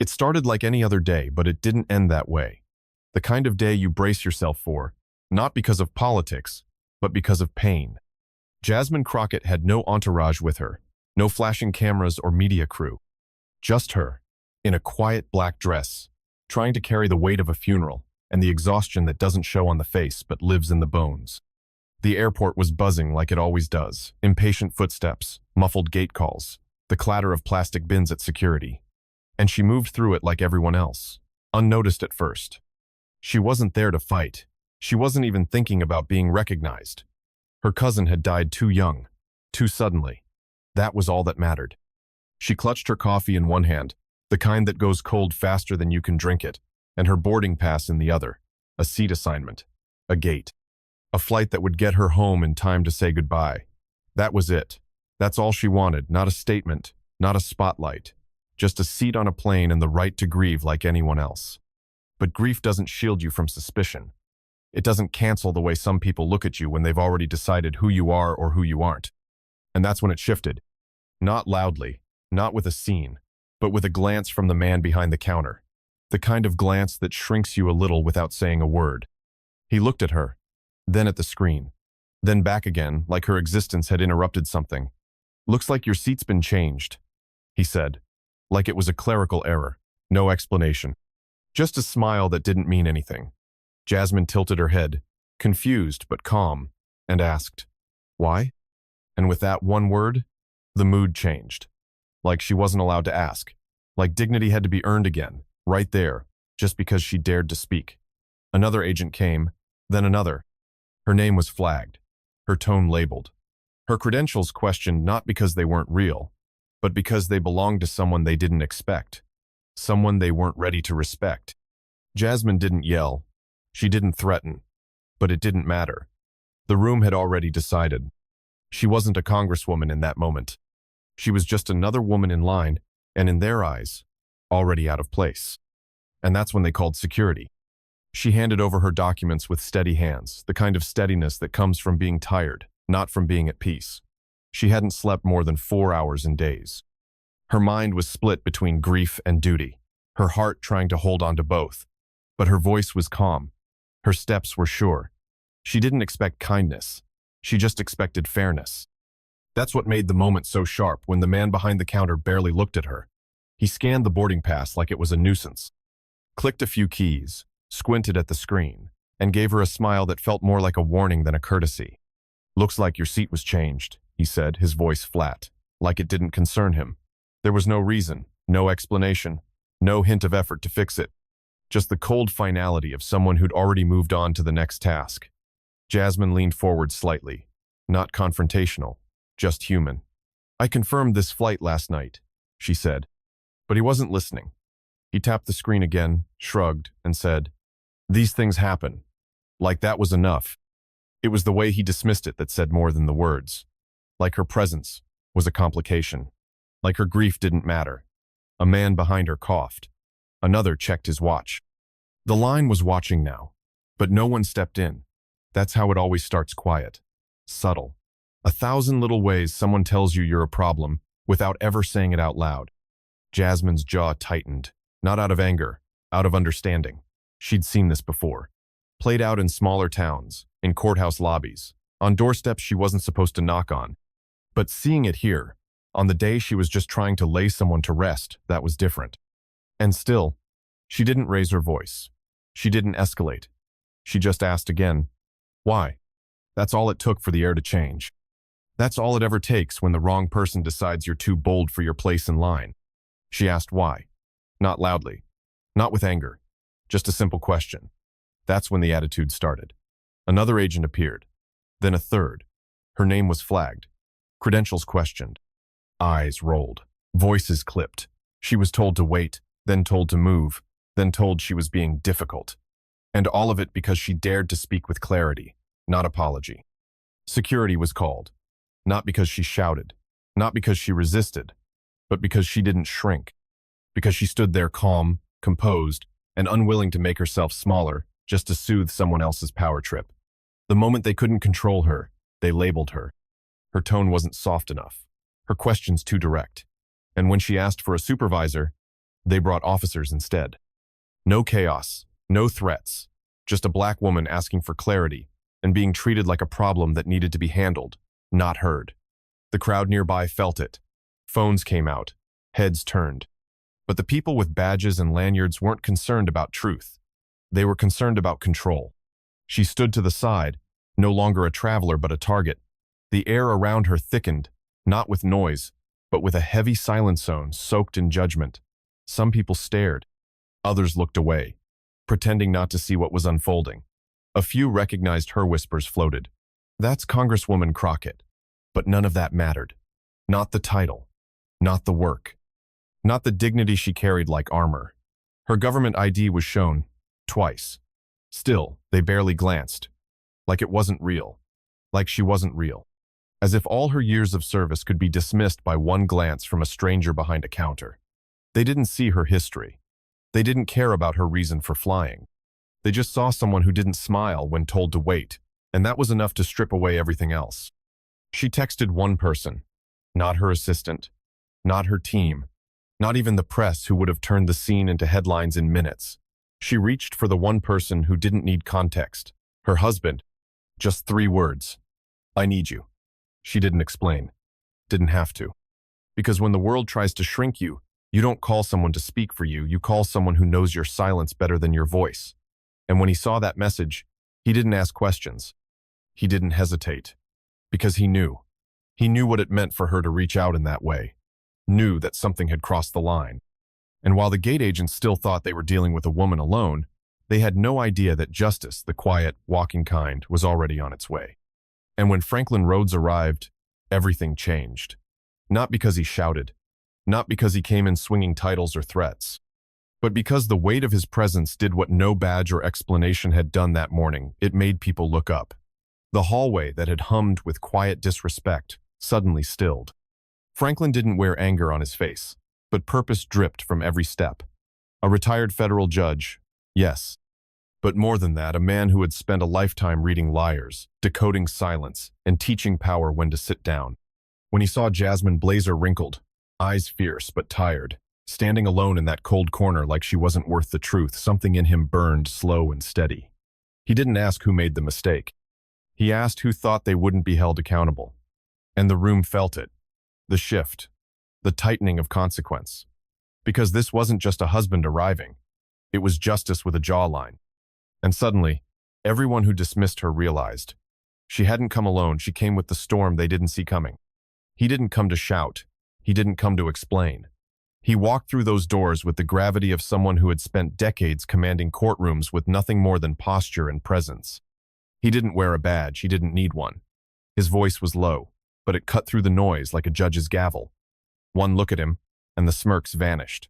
It started like any other day, but it didn't end that way. The kind of day you brace yourself for, not because of politics, but because of pain. Jasmine Crockett had no entourage with her, no flashing cameras or media crew. Just her, in a quiet black dress, trying to carry the weight of a funeral and the exhaustion that doesn't show on the face but lives in the bones. The airport was buzzing like it always does, impatient footsteps, muffled gate calls, the clatter of plastic bins at security. And she moved through it like everyone else, unnoticed at first. She wasn't there to fight. She wasn't even thinking about being recognized. Her cousin had died too young, too suddenly. That was all that mattered. She clutched her coffee in one hand, the kind that goes cold faster than you can drink it, and her boarding pass in the other, a seat assignment, a gate, a flight that would get her home in time to say goodbye. That was it. That's all she wanted, not a statement, not a spotlight, just a seat on a plane and the right to grieve like anyone else. But grief doesn't shield you from suspicion. It doesn't cancel the way some people look at you when they've already decided who you are or who you aren't. And that's when it shifted. Not loudly, not with a scene, but with a glance from the man behind the counter. The kind of glance that shrinks you a little without saying a word. He looked at her, then at the screen, then back again like her existence had interrupted something. "Looks like your seat's been changed," he said, like it was a clerical error. No explanation. Just a smile that didn't mean anything. Jasmine tilted her head, confused but calm, and asked, "Why?" And with that one word, the mood changed. Like she wasn't allowed to ask. Like dignity had to be earned again, right there, just because she dared to speak. Another agent came, then another. Her name was flagged, her tone labeled. Her credentials questioned not because they weren't real, but because they belonged to someone they didn't expect, someone they weren't ready to respect. Jasmine didn't yell. She didn't threaten. But it didn't matter. The room had already decided. She wasn't a congresswoman in that moment. She was just another woman in line, and in their eyes, already out of place. And that's when they called security. She handed over her documents with steady hands, the kind of steadiness that comes from being tired, not from being at peace. She hadn't slept more than 4 hours in days. Her mind was split between grief and duty, her heart trying to hold on to both. But her voice was calm. Her steps were sure. She didn't expect kindness. She just expected fairness. That's what made the moment so sharp when the man behind the counter barely looked at her. He scanned the boarding pass like it was a nuisance, clicked a few keys, squinted at the screen, and gave her a smile that felt more like a warning than a courtesy. "Looks like your seat was changed," he said, his voice flat, like it didn't concern him. There was no reason, no explanation, no hint of effort to fix it. Just the cold finality of someone who'd already moved on to the next task. Jasmine leaned forward slightly, not confrontational, just human. "I confirmed this flight last night," she said. But he wasn't listening. He tapped the screen again, shrugged, and said, "These things happen." Like that was enough. It was the way he dismissed it that said more than the words. Like her presence was a complication. Like her grief didn't matter. A man behind her coughed. Another checked his watch. The line was watching now, but no one stepped in. That's how it always starts, quiet, subtle. 1,000 little ways someone tells you you're a problem without ever saying it out loud. Jasmine's jaw tightened, not out of anger, out of understanding. She'd seen this before. Played out in smaller towns, in courthouse lobbies, on doorsteps she wasn't supposed to knock on. But seeing it here, on the day she was just trying to lay someone to rest, that was different. And still, she didn't raise her voice. She didn't escalate. She just asked again, "Why?" That's all it took for the air to change. That's all it ever takes when the wrong person decides you're too bold for your place in line. She asked why. Not loudly. Not with anger. Just a simple question. That's when the attitude started. Another agent appeared. Then a third. Her name was flagged. Credentials questioned. Eyes rolled. Voices clipped. She was told to wait, then told to move, then told she was being difficult. And all of it because she dared to speak with clarity, not apology. Security was called. Not because she shouted, not because she resisted, but because she didn't shrink. Because she stood there calm, composed, and unwilling to make herself smaller just to soothe someone else's power trip. The moment they couldn't control her, they labeled her. Her tone wasn't soft enough. Her questions too direct. And when she asked for a supervisor, They brought officers instead. No chaos, no threats, just a black woman asking for clarity and being treated like a problem that needed to be handled, not heard. The crowd nearby felt it. Phones came out, heads turned. But the people with badges and lanyards weren't concerned about truth. They were concerned about control. She stood to the side, no longer a traveler but a target. The air around her thickened, not with noise, but with a heavy silence zone soaked in judgment. Some people stared. Others looked away, pretending not to see what was unfolding. A few recognized her whispers floated. That's Congresswoman Crockett. But none of that mattered. Not the title. Not the work. Not the dignity she carried like armor. Her government ID was shown, twice. Still, they barely glanced. Like it wasn't real. Like she wasn't real. As if all her years of service could be dismissed by one glance from a stranger behind a counter. They didn't see her history. They didn't care about her reason for flying. They just saw someone who didn't smile when told to wait, and that was enough to strip away everything else. She texted one person, not her assistant, not her team, not even the press who would have turned the scene into headlines in minutes. She reached for the one person who didn't need context, her husband. Just 3 words. I need you. She didn't explain. Didn't have to. Because when the world tries to shrink you, you don't call someone to speak for you, you call someone who knows your silence better than your voice. And when he saw that message, he didn't ask questions. He didn't hesitate. Because he knew. He knew what it meant for her to reach out in that way. Knew that something had crossed the line. And while the gate agents still thought they were dealing with a woman alone, they had no idea that justice, the quiet, walking kind, was already on its way. And when Franklin Rhodes arrived, everything changed. Not because he shouted, not because he came in swinging titles or threats, but because the weight of his presence did what no badge or explanation had done that morning. It made people look up. The hallway that had hummed with quiet disrespect suddenly stilled. Franklin didn't wear anger on his face, but purpose dripped from every step. A retired federal judge, yes. But more than that, a man who had spent a lifetime reading liars, decoding silence, and teaching power when to sit down. When he saw Jasmine, blazer wrinkled, eyes fierce but tired, standing alone in that cold corner like she wasn't worth the truth, something in him burned slow and steady. He didn't ask who made the mistake. He asked who thought they wouldn't be held accountable. And the room felt it. The shift. The tightening of consequence. Because this wasn't just a husband arriving. It was justice with a jawline. And suddenly, everyone who dismissed her realized. She hadn't come alone, she came with the storm they didn't see coming. He didn't come to shout. He didn't come to explain. He walked through those doors with the gravity of someone who had spent decades commanding courtrooms with nothing more than posture and presence. He didn't wear a badge, he didn't need one. His voice was low, but it cut through the noise like a judge's gavel. One look at him, and the smirks vanished.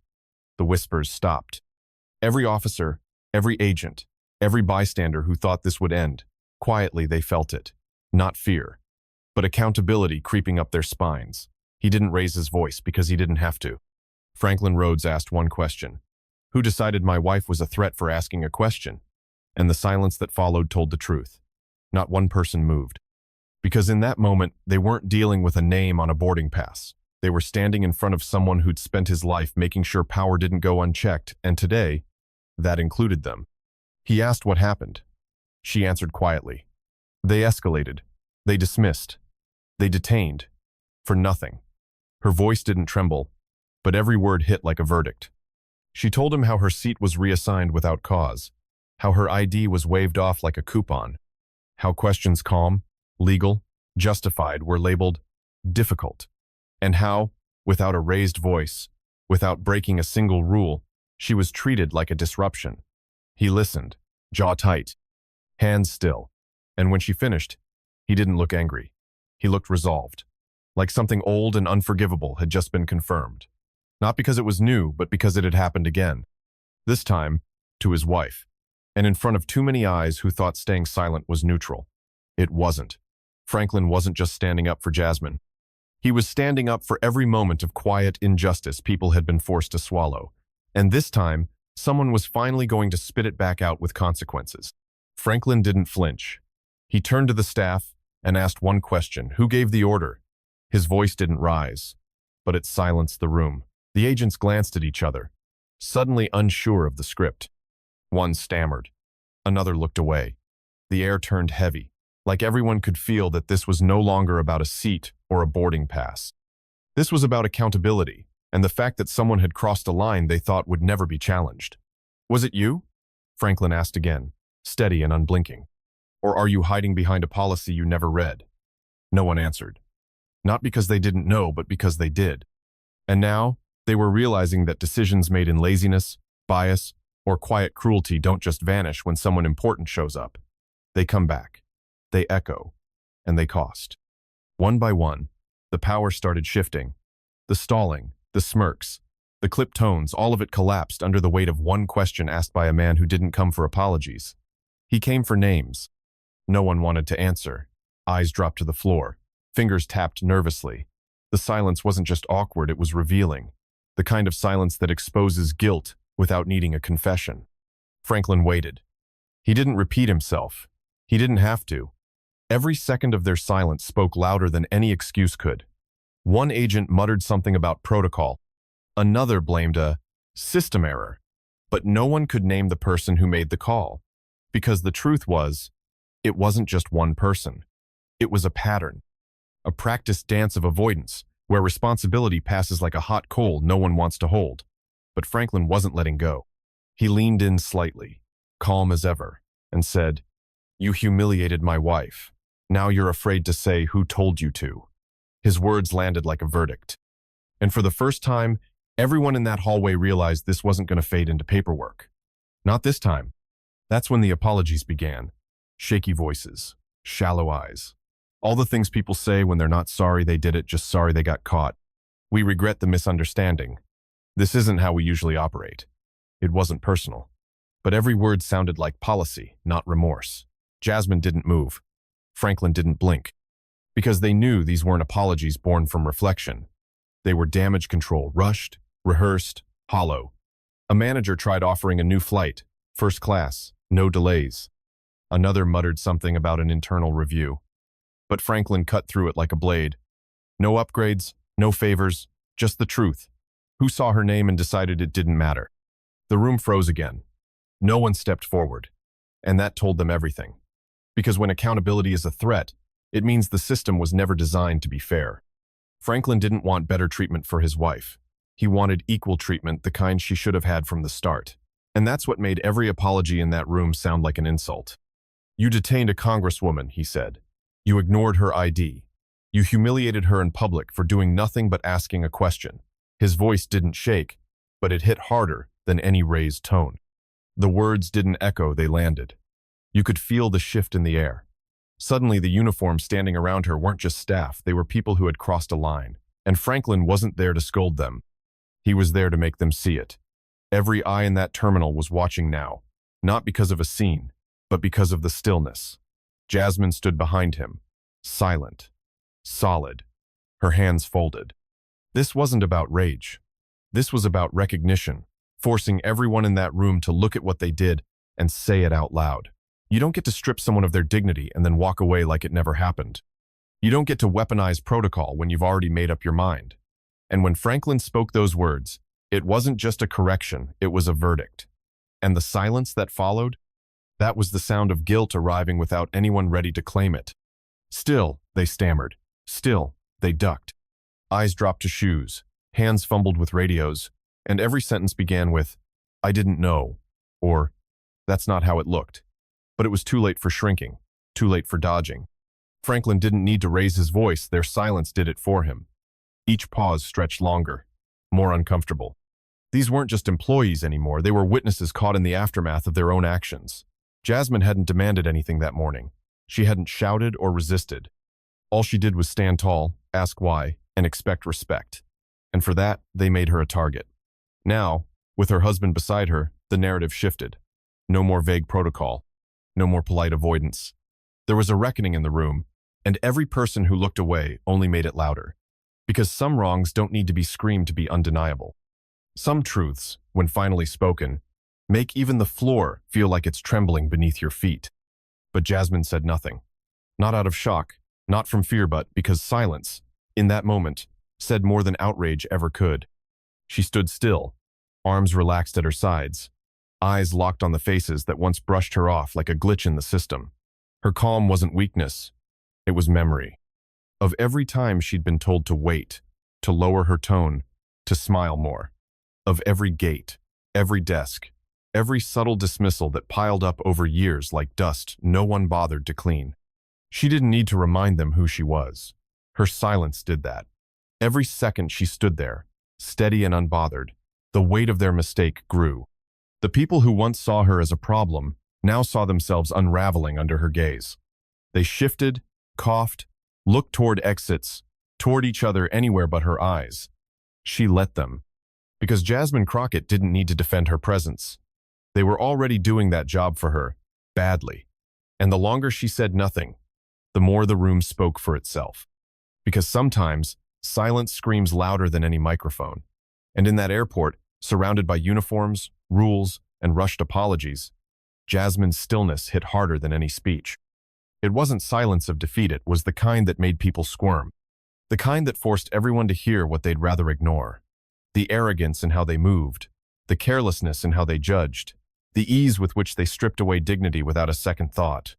The whispers stopped. Every officer, every agent, every bystander who thought this would end, quietly they felt it. Not fear, but accountability creeping up their spines. He didn't raise his voice because he didn't have to. Franklin Rhodes asked one question. Who decided my wife was a threat for asking a question? And the silence that followed told the truth. Not one person moved. Because in that moment, they weren't dealing with a name on a boarding pass. They were standing in front of someone who'd spent his life making sure power didn't go unchecked, and today, that included them. He asked what happened. She answered quietly. They escalated. They dismissed. They detained. For nothing. Her voice didn't tremble, but every word hit like a verdict. She told him how her seat was reassigned without cause, how her ID was waved off like a coupon, how questions calm, legal, justified were labeled difficult, and how, without a raised voice, without breaking a single rule, she was treated like a disruption. He listened, jaw tight, hands still, and when she finished, he didn't look angry. He looked resolved, like something old and unforgivable had just been confirmed. Not because it was new, but because it had happened again. This time, to his wife, and in front of too many eyes who thought staying silent was neutral. It wasn't. Franklin wasn't just standing up for Jasmine. He was standing up for every moment of quiet injustice people had been forced to swallow. And this time, someone was finally going to spit it back out with consequences. Franklin didn't flinch. He turned to the staff and asked one question: who gave the order? His voice didn't rise, but it silenced the room. The agents glanced at each other. suddenly unsure of the script. One stammered. Another looked away. The air turned heavy, like everyone could feel that this was no longer about a seat or a boarding pass. This was about accountability, and the fact that someone had crossed a line they thought would never be challenged. "Was it you?" Franklin asked again, steady and unblinking. "Or are you hiding behind a policy you never read?" No one answered. Not because they didn't know, but because they did. And now, they were realizing that decisions made in laziness, bias, or quiet cruelty don't just vanish when someone important shows up. They come back, they echo, and they cost. One by one, the power started shifting. The stalling, the smirks, the clipped tones, all of it collapsed under the weight of one question asked by a man who didn't come for apologies. He came for names. No one wanted to answer. Eyes dropped to the floor. Fingers tapped nervously. The silence wasn't just awkward, it was revealing. The kind of silence that exposes guilt without needing a confession. Franklin waited. He didn't repeat himself. He didn't have to. Every second of their silence spoke louder than any excuse could. One agent muttered something about protocol. Another blamed a system error. But no one could name the person who made the call. Because the truth was, it wasn't just one person. It was a pattern. A practiced dance of avoidance, where responsibility passes like a hot coal no one wants to hold. But Franklin wasn't letting go. He leaned in slightly, calm as ever, and said, "You humiliated my wife. Now you're afraid to say who told you to." His words landed like a verdict. And for the first time, everyone in that hallway realized this wasn't going to fade into paperwork. Not this time. That's when the apologies began. Shaky voices, shallow eyes. All the things people say when they're not sorry they did it, just sorry they got caught. "We regret the misunderstanding. This isn't how we usually operate." It wasn't personal. But every word sounded like policy, not remorse. Jasmine didn't move. Franklin didn't blink. Because they knew these weren't apologies born from reflection. They were damage control, rushed, rehearsed, hollow. A manager tried offering a new flight, first class, no delays. Another muttered something about an internal review. But Franklin cut through it like a blade. No upgrades, no favors, just the truth. Who saw her name and decided it didn't matter? The room froze again. No one stepped forward. And that told them everything. Because when accountability is a threat, it means the system was never designed to be fair. Franklin didn't want better treatment for his wife. He wanted equal treatment, the kind she should have had from the start. And that's what made every apology in that room sound like an insult. "You detained a congresswoman," he said. "You ignored her ID. You humiliated her in public for doing nothing but asking a question." His voice didn't shake, but it hit harder than any raised tone. The words didn't echo, they landed. You could feel the shift in the air. Suddenly, the uniforms standing around her weren't just staff, they were people who had crossed a line. And Franklin wasn't there to scold them. He was there to make them see it. Every eye in that terminal was watching now, not because of a scene, but because of the stillness. Jasmine stood behind him, silent, solid, her hands folded. This wasn't about rage. This was about recognition, forcing everyone in that room to look at what they did and say it out loud. You don't get to strip someone of their dignity and then walk away like it never happened. You don't get to weaponize protocol when you've already made up your mind. And when Franklin spoke those words, it wasn't just a correction, it was a verdict. And the silence that followed? That was the sound of guilt arriving without anyone ready to claim it. "Still," they stammered. "Still," they ducked. Eyes dropped to shoes, hands fumbled with radios, and every sentence began with, "I didn't know," or, "That's not how it looked." But it was too late for shrinking, too late for dodging. Franklin didn't need to raise his voice, their silence did it for him. Each pause stretched longer, more uncomfortable. These weren't just employees anymore, they were witnesses caught in the aftermath of their own actions. Jasmine hadn't demanded anything that morning. She hadn't shouted or resisted. All she did was stand tall, ask why, and expect respect. And for that, they made her a target. Now, with her husband beside her, the narrative shifted. No more vague protocol. No more polite avoidance. There was a reckoning in the room, and every person who looked away only made it louder. Because some wrongs don't need to be screamed to be undeniable. Some truths, when finally spoken, make even the floor feel like it's trembling beneath your feet. But Jasmine said nothing. Not out of shock, not from fear, but because silence, in that moment, said more than outrage ever could. She stood still, arms relaxed at her sides, eyes locked on the faces that once brushed her off like a glitch in the system. Her calm wasn't weakness, it was memory. Of every time she'd been told to wait, to lower her tone, to smile more. Of every gate, every desk, every subtle dismissal that piled up over years like dust no one bothered to clean. She didn't need to remind them who she was. Her silence did that. Every second she stood there, steady and unbothered, the weight of their mistake grew. The people who once saw her as a problem now saw themselves unraveling under her gaze. They shifted, coughed, looked toward exits, toward each other anywhere but her eyes. She let them. Because Jasmine Crockett didn't need to defend her presence. They were already doing that job for her, badly. And the longer she said nothing, the more the room spoke for itself. Because sometimes, silence screams louder than any microphone. And in that airport, surrounded by uniforms, rules, and rushed apologies, Jasmine's stillness hit harder than any speech. It wasn't silence of defeat, it was the kind that made people squirm. The kind that forced everyone to hear what they'd rather ignore. The arrogance in how they moved, the carelessness in how they judged, the ease with which they stripped away dignity without a second thought.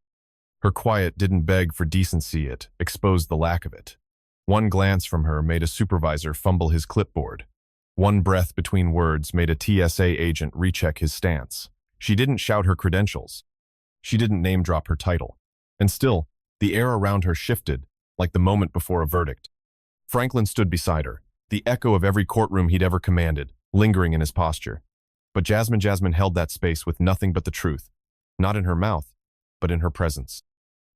Her quiet didn't beg for decency, it exposed the lack of it. One glance from her made a supervisor fumble his clipboard. One breath between words made a TSA agent recheck his stance. She didn't shout her credentials. She didn't name-drop her title. And still, the air around her shifted, like the moment before a verdict. Franklin stood beside her, the echo of every courtroom he'd ever commanded, lingering in his posture. But Jasmine held that space with nothing but the truth, not in her mouth, but in her presence.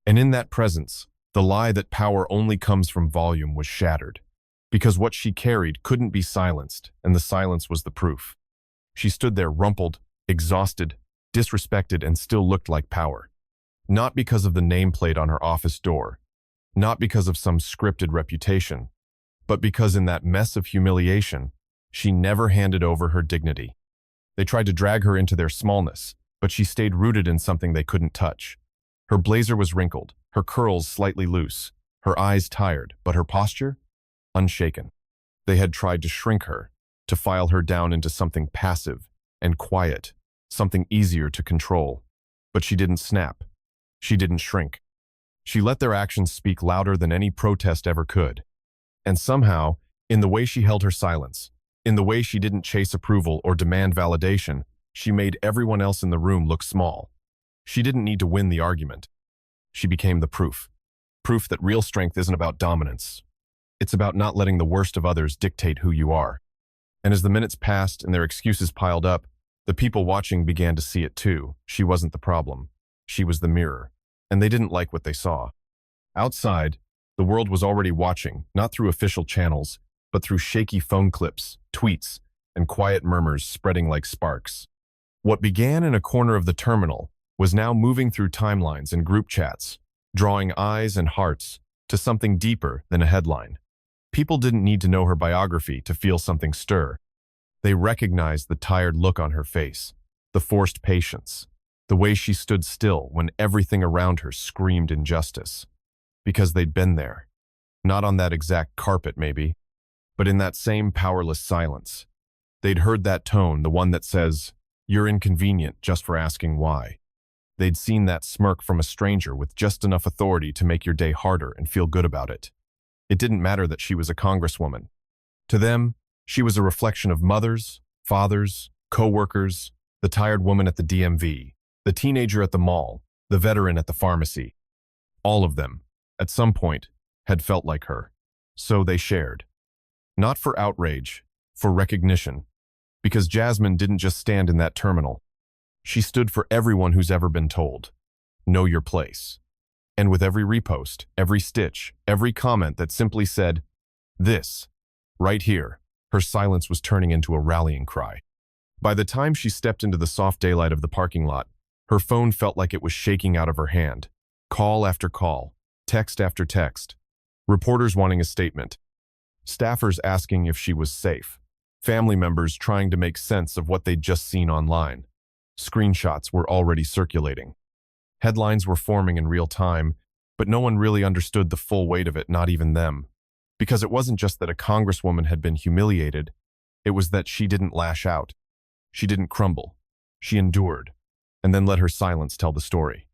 And in that presence, the lie that power only comes from volume was shattered. Because what she carried couldn't be silenced, and the silence was the proof. She stood there rumpled, exhausted, disrespected, and still looked like power. Not because of the nameplate on her office door, not because of some scripted reputation, but because in that mess of humiliation, she never handed over her dignity. They tried to drag her into their smallness, but she stayed rooted in something they couldn't touch. Her blazer was wrinkled, her curls slightly loose, her eyes tired, but her posture? Unshaken. They had tried to shrink her, to file her down into something passive and quiet, something easier to control. But she didn't snap. She didn't shrink. She let their actions speak louder than any protest ever could. And somehow, in the way she held her silence, in the way she didn't chase approval or demand validation, she made everyone else in the room look small. She didn't need to win the argument. She became the proof. Proof that real strength isn't about dominance. It's about not letting the worst of others dictate who you are. And as the minutes passed and their excuses piled up, the people watching began to see it too. She wasn't the problem. She was the mirror. And they didn't like what they saw. Outside, the world was already watching, not through official channels, but through shaky phone clips, tweets, and quiet murmurs spreading like sparks. What began in a corner of the terminal was now moving through timelines and group chats, drawing eyes and hearts to something deeper than a headline. People didn't need to know her biography to feel something stir. They recognized the tired look on her face, the forced patience, the way she stood still when everything around her screamed injustice. Because they'd been there. Not on that exact carpet, maybe, but in that same powerless silence. They'd heard that tone, the one that says, "You're inconvenient just for asking why." They'd seen that smirk from a stranger with just enough authority to make your day harder and feel good about it. It didn't matter that she was a congresswoman. To them, she was a reflection of mothers, fathers, co-workers, the tired woman at the DMV, the teenager at the mall, the veteran at the pharmacy. All of them, at some point, had felt like her. So they shared. Not for outrage, for recognition. Because Jasmine didn't just stand in that terminal. She stood for everyone who's ever been told, know your place. And with every repost, every stitch, every comment that simply said, this, right here, her silence was turning into a rallying cry. By the time she stepped into the soft daylight of the parking lot, her phone felt like it was shaking out of her hand. Call after call, text after text. Reporters wanting a statement. Staffers asking if she was safe. Family members trying to make sense of what they'd just seen online. Screenshots were already circulating. Headlines were forming in real time, but no one really understood the full weight of it, not even them. Because it wasn't just that a congresswoman had been humiliated, it was that she didn't lash out. She didn't crumble. She endured, and then let her silence tell the story.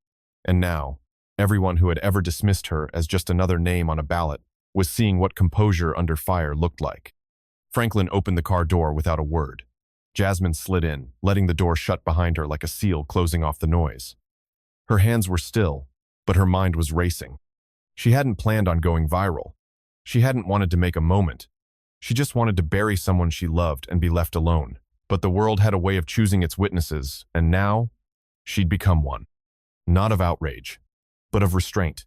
And now, everyone who had ever dismissed her as just another name on a ballot was seeing what composure under fire looked like. Franklin opened the car door without a word. Jasmine slid in, letting the door shut behind her like a seal closing off the noise. Her hands were still, but her mind was racing. She hadn't planned on going viral. She hadn't wanted to make a moment. She just wanted to bury someone she loved and be left alone. But the world had a way of choosing its witnesses, and now she'd become one. Not of outrage, but of restraint,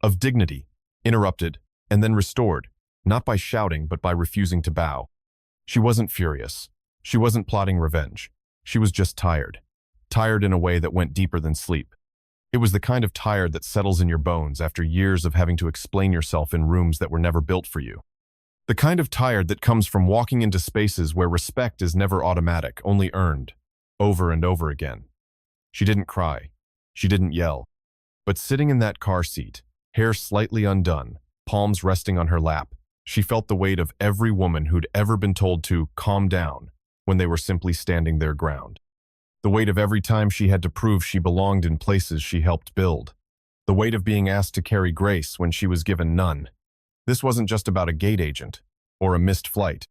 of dignity, interrupted, and then restored, not by shouting but by refusing to bow. She wasn't furious. She wasn't plotting revenge. She was just tired. Tired in a way that went deeper than sleep. It was the kind of tired that settles in your bones after years of having to explain yourself in rooms that were never built for you. The kind of tired that comes from walking into spaces where respect is never automatic, only earned, over and over again. She didn't cry. She didn't yell. But sitting in that car seat, hair slightly undone, palms resting on her lap, she felt the weight of every woman who'd ever been told to calm down when they were simply standing their ground. The weight of every time she had to prove she belonged in places she helped build. The weight of being asked to carry grace when she was given none. This wasn't just about a gate agent or a missed flight.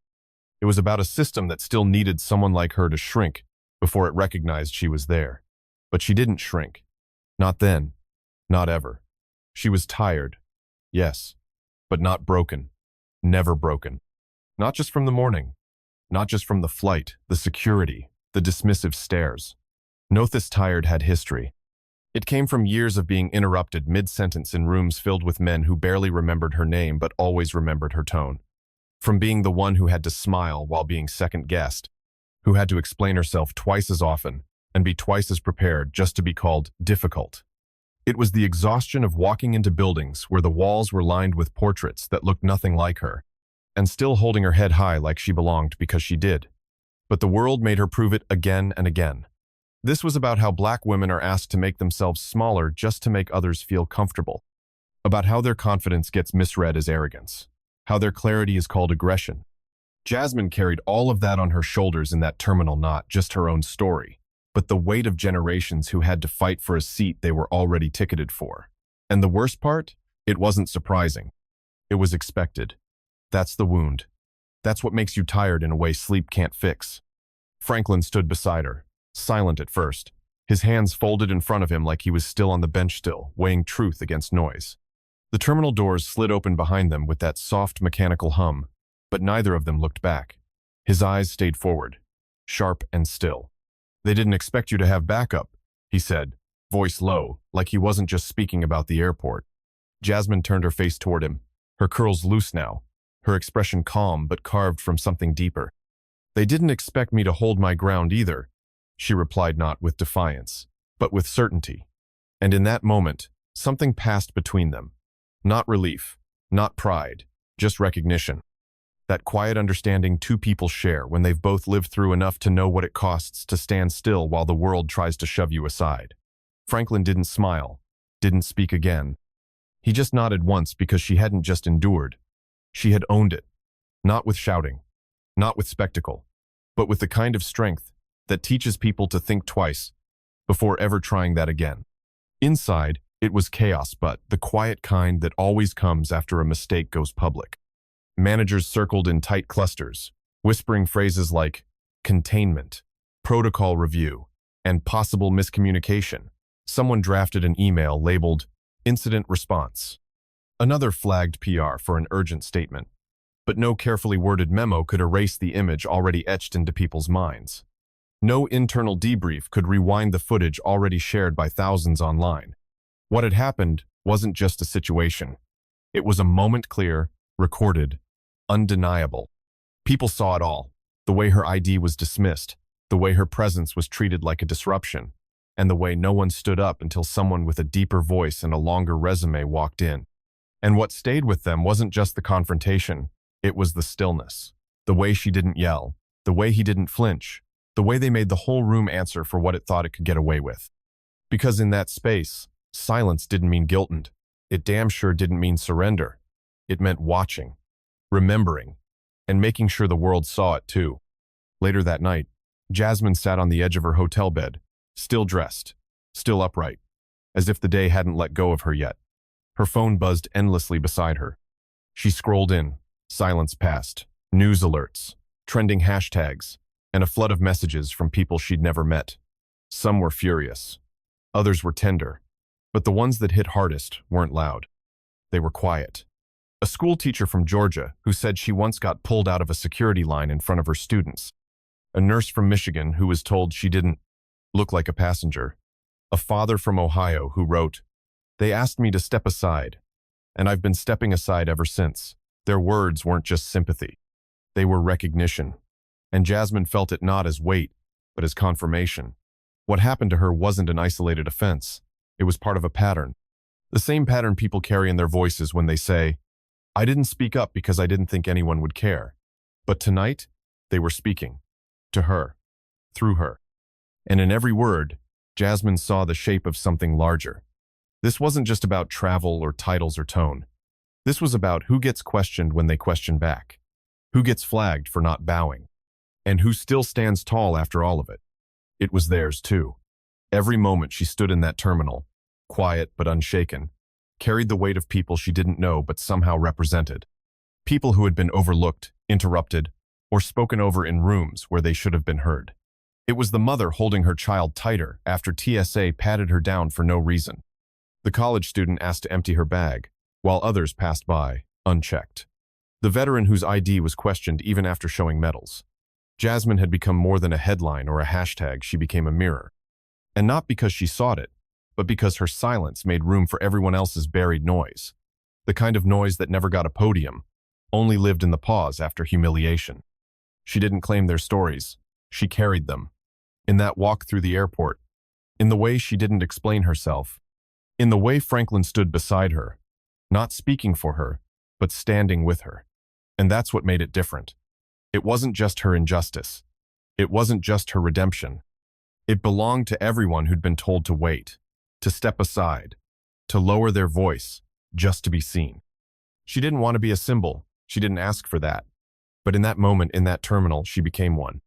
It was about a system that still needed someone like her to shrink before it recognized she was there. But she didn't shrink. Not then. Not ever. She was tired. Yes. But not broken. Never broken. Not just from the morning. Not just from the flight, the security, the dismissive stares. No, this tired had history. It came from years of being interrupted mid-sentence in rooms filled with men who barely remembered her name but always remembered her tone. From being the one who had to smile while being second-guessed, who had to explain herself twice as often and be twice as prepared just to be called difficult. It was the exhaustion of walking into buildings where the walls were lined with portraits that looked nothing like her, and still holding her head high like she belonged because she did. But the world made her prove it again and again. This was about how Black women are asked to make themselves smaller just to make others feel comfortable. About how their confidence gets misread as arrogance. How their clarity is called aggression. Jasmine carried all of that on her shoulders in that terminal, not just her own story, but the weight of generations who had to fight for a seat they were already ticketed for. And the worst part? It wasn't surprising. It was expected. That's the wound. That's what makes you tired in a way sleep can't fix. Franklin stood beside her, silent at first, his hands folded in front of him like he was still on the bench still, weighing truth against noise. The terminal doors slid open behind them with that soft mechanical hum, but neither of them looked back. His eyes stayed forward, sharp and still. "They didn't expect you to have backup," he said, voice low, like he wasn't just speaking about the airport. Jasmine turned her face toward him, her curls loose now, her expression calm but carved from something deeper. "They didn't expect me to hold my ground either," she replied, not with defiance, but with certainty. And in that moment, something passed between them. Not relief, not pride, just recognition. That quiet understanding two people share when they've both lived through enough to know what it costs to stand still while the world tries to shove you aside. Franklin didn't smile, didn't speak again. He just nodded once because she hadn't just endured. She had owned it. Not with shouting, not with spectacle, but with the kind of strength that teaches people to think twice before ever trying that again. Inside, it was chaos, but the quiet kind that always comes after a mistake goes public. Managers circled in tight clusters, whispering phrases like containment, protocol review, and possible miscommunication. Someone drafted an email labeled incident response. Another flagged PR for an urgent statement. But no carefully worded memo could erase the image already etched into people's minds. No internal debrief could rewind the footage already shared by thousands online. What had happened wasn't just a situation. It was a moment clear, recorded, undeniable. People saw it all. The way her ID was dismissed, the way her presence was treated like a disruption, and the way no one stood up until someone with a deeper voice and a longer resume walked in. And what stayed with them wasn't just the confrontation, it was the stillness. The way she didn't yell, the way he didn't flinch, the way they made the whole room answer for what it thought it could get away with. Because in that space, silence didn't mean guilted. It damn sure didn't mean surrender. It meant watching, remembering, and making sure the world saw it too. Later that night, Jasmine sat on the edge of her hotel bed, still dressed, still upright, as if the day hadn't let go of her yet. Her phone buzzed endlessly beside her. She scrolled in, silence passed, news alerts, trending hashtags, and a flood of messages from people she'd never met. Some were furious. Others were tender. But the ones that hit hardest weren't loud. They were quiet. A school teacher from Georgia who said she once got pulled out of a security line in front of her students. A nurse from Michigan who was told she didn't look like a passenger. A father from Ohio who wrote, "They asked me to step aside, and I've been stepping aside ever since." Their words weren't just sympathy. They were recognition. And Jasmine felt it not as weight, but as confirmation. What happened to her wasn't an isolated offense. It was part of a pattern. The same pattern people carry in their voices when they say, "I didn't speak up because I didn't think anyone would care." But tonight, they were speaking. To her. Through her. And in every word, Jasmine saw the shape of something larger. This wasn't just about travel or titles or tone. This was about who gets questioned when they question back, who gets flagged for not bowing, and who still stands tall after all of it. It was theirs too. Every moment she stood in that terminal, quiet but unshaken, carried the weight of people she didn't know but somehow represented. People who had been overlooked, interrupted, or spoken over in rooms where they should have been heard. It was the mother holding her child tighter after TSA patted her down for no reason. The college student asked to empty her bag, while others passed by, unchecked. The veteran whose ID was questioned even after showing medals. Jasmine had become more than a headline or a hashtag, she became a mirror. And not because she sought it, but because her silence made room for everyone else's buried noise. The kind of noise that never got a podium, only lived in the pause after humiliation. She didn't claim their stories, she carried them. In that walk through the airport, in the way she didn't explain herself, in the way Franklin stood beside her, not speaking for her, but standing with her. And that's what made it different. It wasn't just her injustice. It wasn't just her redemption. It belonged to everyone who'd been told to wait, to step aside, to lower their voice, just to be seen. She didn't want to be a symbol. She didn't ask for that. But in that moment, in that terminal, she became one.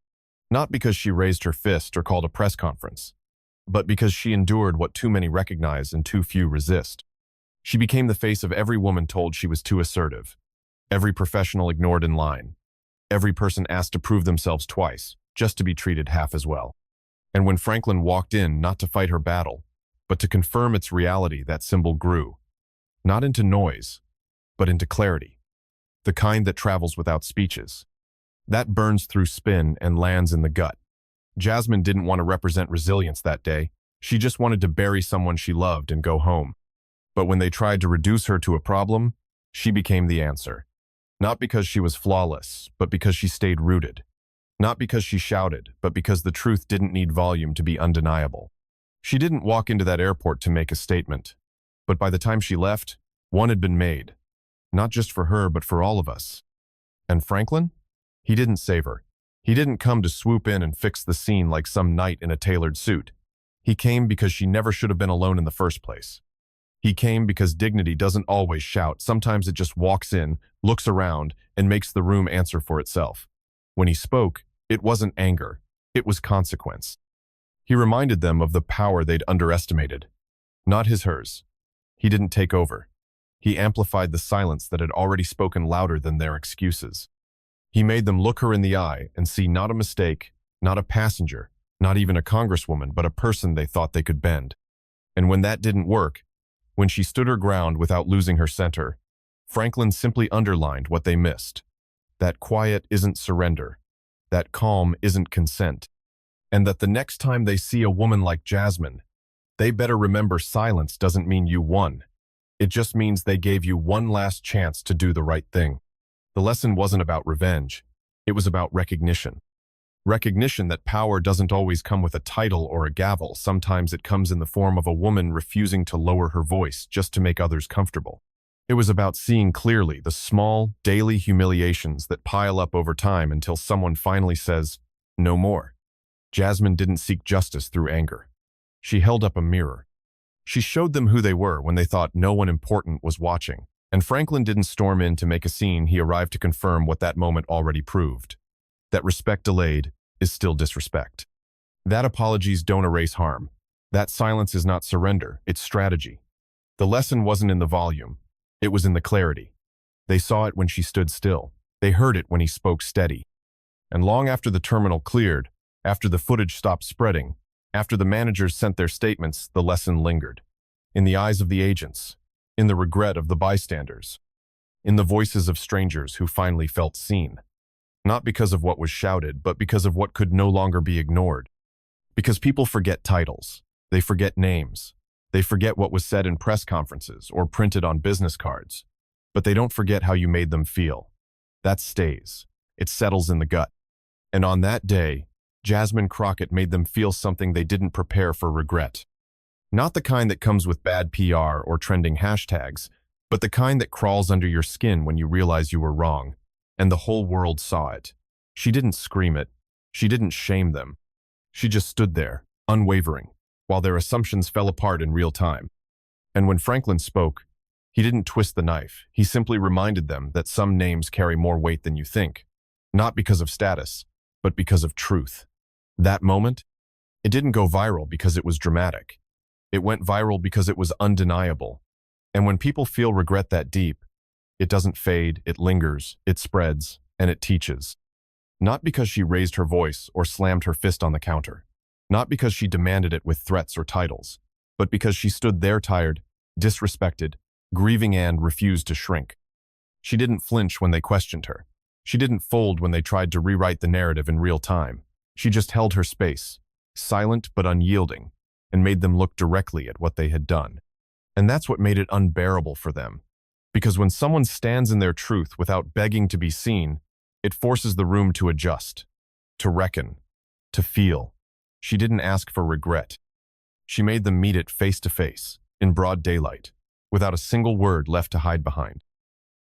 Not because she raised her fist or called a press conference, but because she endured what too many recognize and too few resist. She became the face of every woman told she was too assertive, every professional ignored in line, every person asked to prove themselves twice, just to be treated half as well. And when Franklin walked in, not to fight her battle, but to confirm its reality, that symbol grew, not into noise, but into clarity. The kind that travels without speeches. That burns through spin and lands in the gut. Jasmine didn't want to represent resilience that day. She just wanted to bury someone she loved and go home. But when they tried to reduce her to a problem, she became the answer. Not because she was flawless, but because she stayed rooted. Not because she shouted, but because the truth didn't need volume to be undeniable. She didn't walk into that airport to make a statement. But by the time she left, one had been made. Not just for her, but for all of us. And Franklin? He didn't save her. He didn't come to swoop in and fix the scene like some knight in a tailored suit. He came because she never should have been alone in the first place. He came because dignity doesn't always shout. Sometimes it just walks in, looks around, and makes the room answer for itself. When he spoke, it wasn't anger. It was consequence. He reminded them of the power they'd underestimated. Not hers. He didn't take over. He amplified the silence that had already spoken louder than their excuses. He made them look her in the eye and see not a mistake, not a passenger, not even a congresswoman, but a person they thought they could bend. And when that didn't work, when she stood her ground without losing her center, Franklin simply underlined what they missed. That quiet isn't surrender. That calm isn't consent. And that the next time they see a woman like Jasmine, they better remember silence doesn't mean you won. It just means they gave you one last chance to do the right thing. The lesson wasn't about revenge. It was about recognition. Recognition that power doesn't always come with a title or a gavel. Sometimes it comes in the form of a woman refusing to lower her voice just to make others comfortable. It was about seeing clearly the small, daily humiliations that pile up over time until someone finally says, "No more." Jasmine didn't seek justice through anger. She held up a mirror. She showed them who they were when they thought no one important was watching. And Franklin didn't storm in to make a scene. He arrived to confirm what that moment already proved. That respect delayed is still disrespect. That apologies don't erase harm. That silence is not surrender, it's strategy. The lesson wasn't in the volume, it was in the clarity. They saw it when she stood still. They heard it when he spoke steady. And long after the terminal cleared, after the footage stopped spreading, after the managers sent their statements, the lesson lingered. In the eyes of the agents, in the regret of the bystanders, in the voices of strangers who finally felt seen. Not because of what was shouted, but because of what could no longer be ignored. Because people forget titles, they forget names, they forget what was said in press conferences or printed on business cards, but they don't forget how you made them feel. That stays. It settles in the gut. And on that day, Jasmine Crockett made them feel something they didn't prepare for: regret. Not the kind that comes with bad PR or trending hashtags, but the kind that crawls under your skin when you realize you were wrong, and the whole world saw it. She didn't scream it. She didn't shame them. She just stood there, unwavering, while their assumptions fell apart in real time. And when Franklin spoke, he didn't twist the knife. He simply reminded them that some names carry more weight than you think, not because of status, but because of truth. That moment, it didn't go viral because it was dramatic. It went viral because it was undeniable. And when people feel regret that deep, it doesn't fade, it lingers, it spreads, and it teaches. Not because she raised her voice or slammed her fist on the counter. Not because she demanded it with threats or titles, but because she stood there tired, disrespected, grieving, and refused to shrink. She didn't flinch when they questioned her. She didn't fold when they tried to rewrite the narrative in real time. She just held her space, silent but unyielding, and made them look directly at what they had done. And that's what made it unbearable for them. Because when someone stands in their truth without begging to be seen, it forces the room to adjust, to reckon, to feel. She didn't ask for regret. She made them meet it face to face, in broad daylight, without a single word left to hide behind.